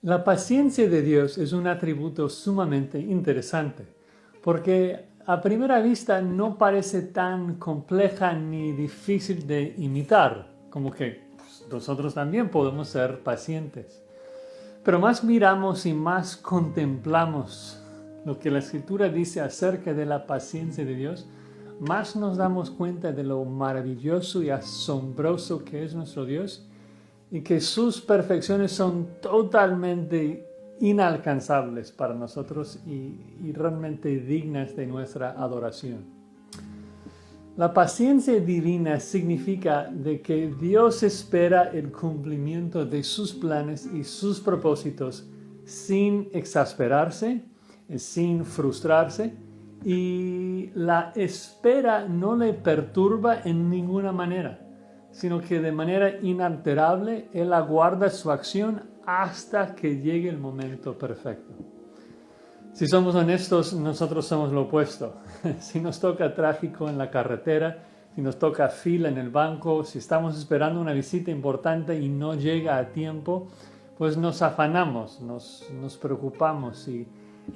La paciencia de Dios es un atributo sumamente interesante, porque a primera vista no parece tan compleja ni difícil de imitar, como que nosotros también podemos ser pacientes. Pero más miramos y más contemplamos lo que la Escritura dice acerca de la paciencia de Dios, más nos damos cuenta de lo maravilloso y asombroso que es nuestro Dios y que sus perfecciones son totalmente inalcanzables para nosotros y realmente dignas de nuestra adoración. La paciencia divina significa de que Dios espera el cumplimiento de sus planes y sus propósitos sin exasperarse, sin frustrarse, y la espera no le perturba en ninguna manera, sino que de manera inalterable Él aguarda su acción hasta que llegue el momento perfecto. Si somos honestos, nosotros somos lo opuesto. Si nos toca tráfico en la carretera, si nos toca fila en el banco, si estamos esperando una visita importante y no llega a tiempo, pues nos afanamos, nos preocupamos y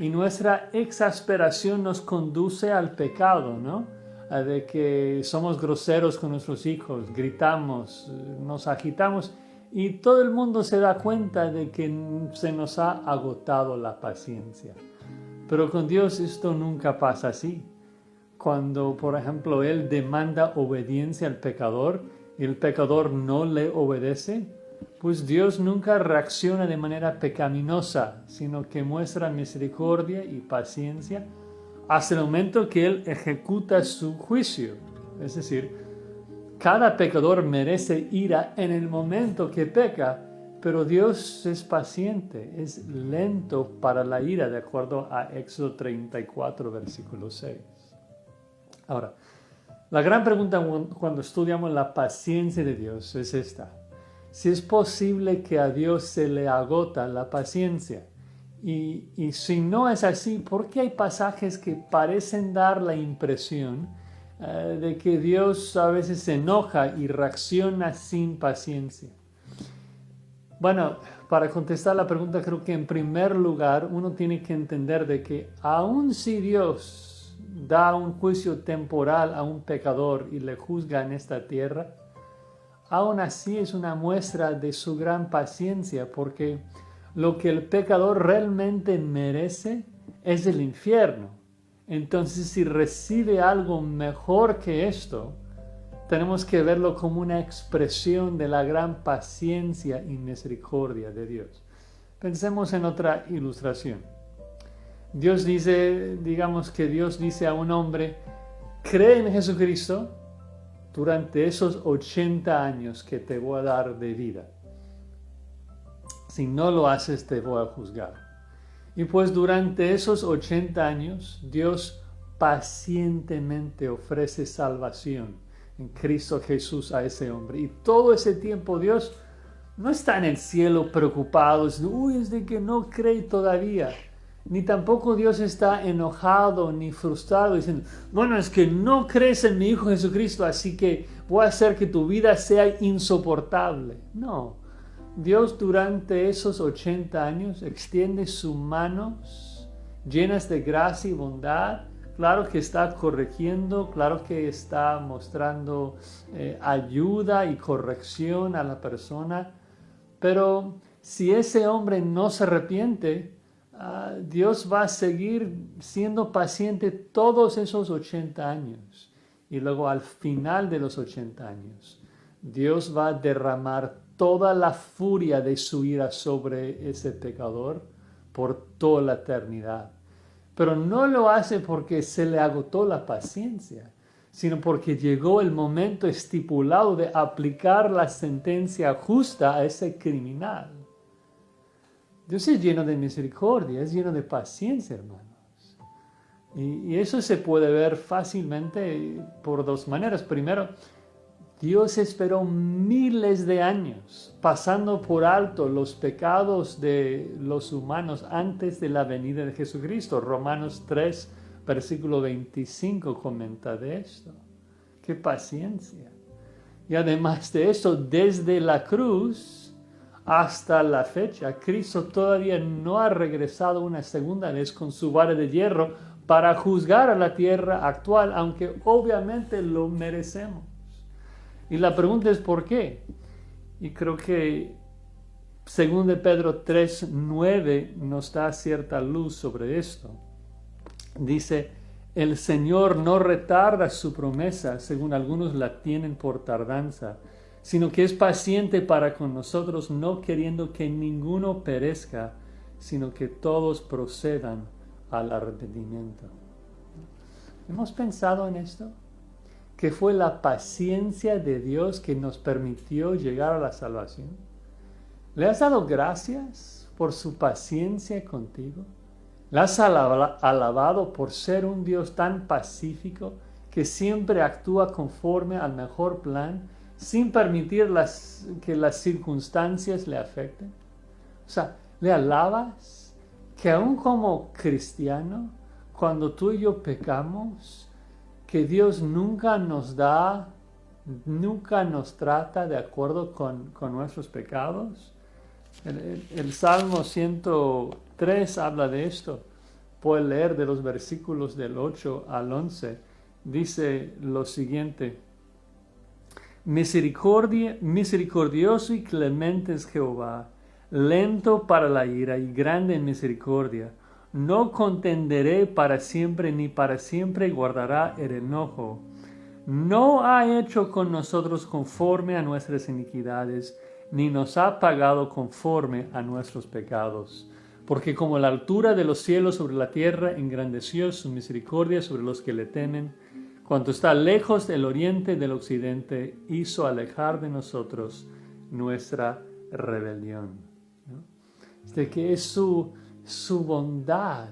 nuestra exasperación nos conduce al pecado, ¿no? De que somos groseros con nuestros hijos, gritamos, nos agitamos y todo el mundo se da cuenta de que se nos ha agotado la paciencia. Pero con Dios esto nunca pasa así. Cuando, por ejemplo, Él demanda obediencia al pecador y el pecador no le obedece, pues Dios nunca reacciona de manera pecaminosa, sino que muestra misericordia y paciencia hasta el momento que Él ejecuta su juicio. Es decir, cada pecador merece ira en el momento que peca, pero Dios es paciente, es lento para la ira, de acuerdo a Éxodo 34, versículo 6. Ahora, la gran pregunta cuando estudiamos la paciencia de Dios es esta. Si es posible que a Dios se le agota la paciencia. Y si no es así, ¿por qué hay pasajes que parecen dar la impresión de que Dios a veces se enoja y reacciona sin paciencia? Bueno, para contestar la pregunta, creo que en primer lugar uno tiene que entender de que aun si Dios da un juicio temporal a un pecador y le juzga en esta tierra, aún así es una muestra de su gran paciencia, porque lo que el pecador realmente merece es el infierno. Entonces, si recibe algo mejor que esto, tenemos que verlo como una expresión de la gran paciencia y misericordia de Dios. Pensemos en otra ilustración. Dios dice, digamos que Dios dice a un hombre, cree en Jesucristo durante esos 80 años que te voy a dar de vida. Si no lo haces, te voy a juzgar. Y pues durante esos 80 años, Dios pacientemente ofrece salvación en Cristo Jesús a ese hombre. Y todo ese tiempo Dios no está en el cielo preocupado, es de que no cree todavía. Ni tampoco Dios está enojado ni frustrado diciendo, bueno, es que no crees en mi Hijo Jesucristo, así que voy a hacer que tu vida sea insoportable. No, Dios durante esos 80 años extiende sus manos llenas de gracia y bondad. Claro que está corrigiendo, claro que está mostrando ayuda y corrección a la persona, pero si ese hombre no se arrepiente, Dios va a seguir siendo paciente todos esos 80 años. Y luego al final de los 80 años, Dios va a derramar toda la furia de su ira sobre ese pecador por toda la eternidad. Pero no lo hace porque se le agotó la paciencia, sino porque llegó el momento estipulado de aplicar la sentencia justa a ese criminal. Dios es lleno de misericordia, es lleno de paciencia, hermanos. Y eso se puede ver fácilmente por dos maneras. Primero, Dios esperó miles de años, pasando por alto los pecados de los humanos antes de la venida de Jesucristo. Romanos 3, versículo 25 comenta de esto. ¡Qué paciencia! Y además de eso, desde la cruz hasta la fecha, Cristo todavía no ha regresado una segunda vez con su vara de hierro para juzgar a la tierra actual, aunque obviamente lo merecemos. Y la pregunta es ¿por qué? Y creo que 2 Pedro 3:9 nos da cierta luz sobre esto. Dice, el Señor no retarda su promesa, según algunos la tienen por tardanza, sino que es paciente para con nosotros, no queriendo que ninguno perezca, sino que todos procedan al arrepentimiento. ¿Hemos pensado en esto? Que fue la paciencia de Dios que nos permitió llegar a la salvación. ¿Le has dado gracias por su paciencia contigo? ¿Le has alabado por ser un Dios tan pacífico que siempre actúa conforme al mejor plan, sin permitir que las circunstancias le afecten? O sea, ¿le alabas que aún como cristiano, cuando tú y yo pecamos, que Dios nunca nos trata de acuerdo con nuestros pecados? El Salmo 103 habla de esto. Puedes leer de los versículos del 8 al 11. Dice lo siguiente: misericordioso y clemente es Jehová, lento para la ira y grande en misericordia. No contenderé para siempre, ni para siempre guardará el enojo. No ha hecho con nosotros conforme a nuestras iniquidades, ni nos ha pagado conforme a nuestros pecados. Porque como la altura de los cielos sobre la tierra, engrandeció su misericordia sobre los que le temen. Cuanto está lejos del oriente del occidente, hizo alejar de nosotros nuestra rebelión, ¿no? De que es su bondad,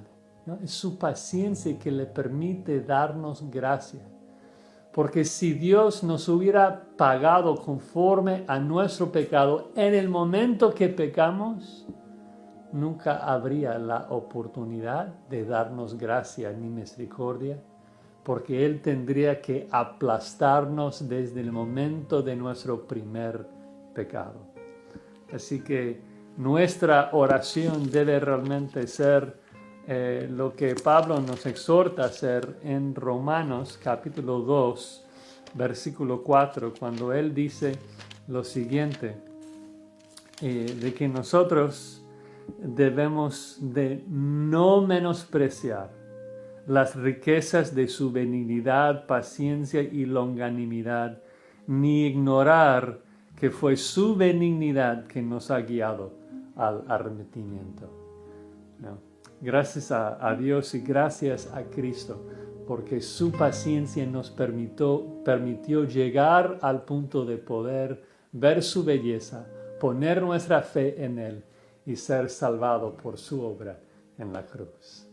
¿no? Es su paciencia que le permite darnos gracia. Porque si Dios nos hubiera pagado conforme a nuestro pecado en el momento que pecamos, nunca habría la oportunidad de darnos gracia ni misericordia, porque Él tendría que aplastarnos desde el momento de nuestro primer pecado. Así que nuestra oración debe realmente ser lo que Pablo nos exhorta a hacer en Romanos capítulo 2, versículo 4, cuando él dice lo siguiente, de que nosotros debemos de no menospreciar las riquezas de su benignidad, paciencia y longanimidad, ni ignorar que fue su benignidad que nos ha guiado al arrepentimiento, ¿no? Gracias a Dios y gracias a Cristo, porque su paciencia nos permitió llegar al punto de poder ver su belleza, poner nuestra fe en Él y ser salvado por su obra en la cruz.